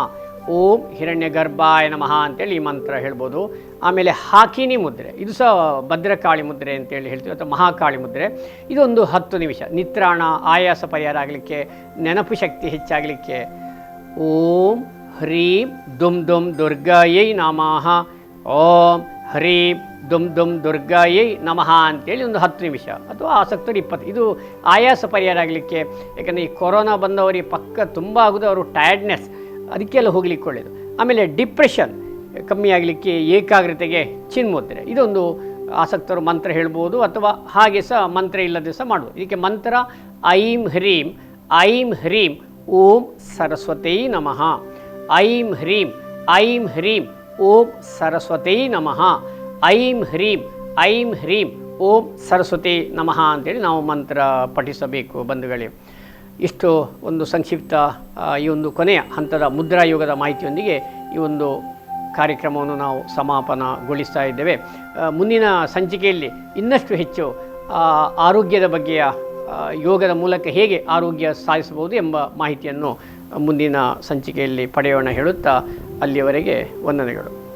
ಓಂ ಹಿರಣ್ಯ ಗರ್ಭಾಯ ನಮಃ ಅಂತೇಳಿ ಈ ಮಂತ್ರ ಹೇಳ್ಬೋದು. ಆಮೇಲೆ ಹಾಕಿನಿ ಮುದ್ರೆ, ಇದು ಸಹ ಭದ್ರಕಾಳಿ ಮುದ್ರೆ ಅಂತೇಳಿ ಹೇಳ್ತೀವಿ, ಅಥವಾ ಮಹಾಕಾಳಿ ಮುದ್ರೆ. ಇದೊಂದು 10 ನಿಮಿಷ. ನಿತ್ರಾಣ, ಆಯಾಸ ಪರಿಹಾರ ಆಗಲಿಕ್ಕೆ, ನೆನಪು ಶಕ್ತಿ ಹೆಚ್ಚಾಗಲಿಕ್ಕೆ. ಓಂ ಹ್ರೀಂ ದುಂ ದುಂ ದುರ್ಗಾಯೈ ನಮಃ, ಓಂ ಹ್ರೀಂ ದುಂ ದುಂ ದುರ್ಗಾಯೈ ನಮಃ ಅಂತೇಳಿ ಒಂದು 10 ನಿಮಿಷ, ಅಥವಾ ಆಸಕ್ತರು 20. ಇದು ಆಯಾಸ ಪರಿಹಾರ ಆಗಲಿಕ್ಕೆ. ಯಾಕಂದರೆ ಈ ಕೊರೋನಾ ಬಂದವರಿಗೆ ಪಕ್ಕ ತುಂಬ ಆಗೋದು ಅವರು ಟಯರ್ಡ್ನೆಸ್, ಅದಕ್ಕೆಲ್ಲ ಹೋಗ್ಲಿಕ್ಕೆ ಒಳ್ಳೆಯದು. ಆಮೇಲೆ ಡಿಪ್ರೆಷನ್ ಕಮ್ಮಿ ಆಗಲಿಕ್ಕೆ, ಏಕಾಗ್ರತೆಗೆ ಚಿನ್ಮುದ್ರೆ, ಇದೊಂದು ಆಸಕ್ತರು ಮಂತ್ರ ಹೇಳ್ಬೋದು, ಅಥವಾ ಹಾಗೆ ಸಹ ಮಂತ್ರ ಇಲ್ಲದೆ ಸಹ ಮಾಡ್ಬೋದು. ಇದಕ್ಕೆ ಮಂತ್ರ ಐಂ ಹ್ರೀಂ ಐಂ ಹ್ರೀಂ ಓಂ ಸರಸ್ವತೈ ನಮಃ, ಐಂ ಹ್ರೀಂ ಐಂ ಹ್ರೀಂ ಓಂ ಸರಸ್ವತೈ ನಮಃ, ಐಂ ಹ್ರೀಂ ಐಂ ಹ್ರೀಂ ಓಂ ಸರಸ್ವತಿ ನಮಃ ಅಂತೇಳಿ ನಾವು ಮಂತ್ರ ಪಠಿಸಬೇಕು ಬಂಧುಗಳೇ. ಇಷ್ಟು ಒಂದು ಸಂಕ್ಷಿಪ್ತ ಈ ಒಂದು ಕೊನೆಯ ಹಂತದ ಮುದ್ರಾಯೋಗದ ಮಾಹಿತಿಯೊಂದಿಗೆ ಈ ಒಂದು ಕಾರ್ಯಕ್ರಮವನ್ನು ನಾವು ಸಮಾಪನಗೊಳಿಸ್ತಾ ಇದ್ದೇವೆ. ಮುಂದಿನ ಸಂಚಿಕೆಯಲ್ಲಿ ಇನ್ನಷ್ಟು ಹೆಚ್ಚು ಆರೋಗ್ಯದ ಬಗ್ಗೆಯ ಯೋಗದ ಮೂಲಕ ಹೇಗೆ ಆರೋಗ್ಯ ಸಾಧಿಸಬಹುದು ಎಂಬ ಮಾಹಿತಿಯನ್ನು ಮುಂದಿನ ಸಂಚಿಕೆಯಲ್ಲಿ ಪಡೆಯೋಣ ಹೇಳುತ್ತಾ ಅಲ್ಲಿಯವರೆಗೆ ವಂದನೆಗಳು.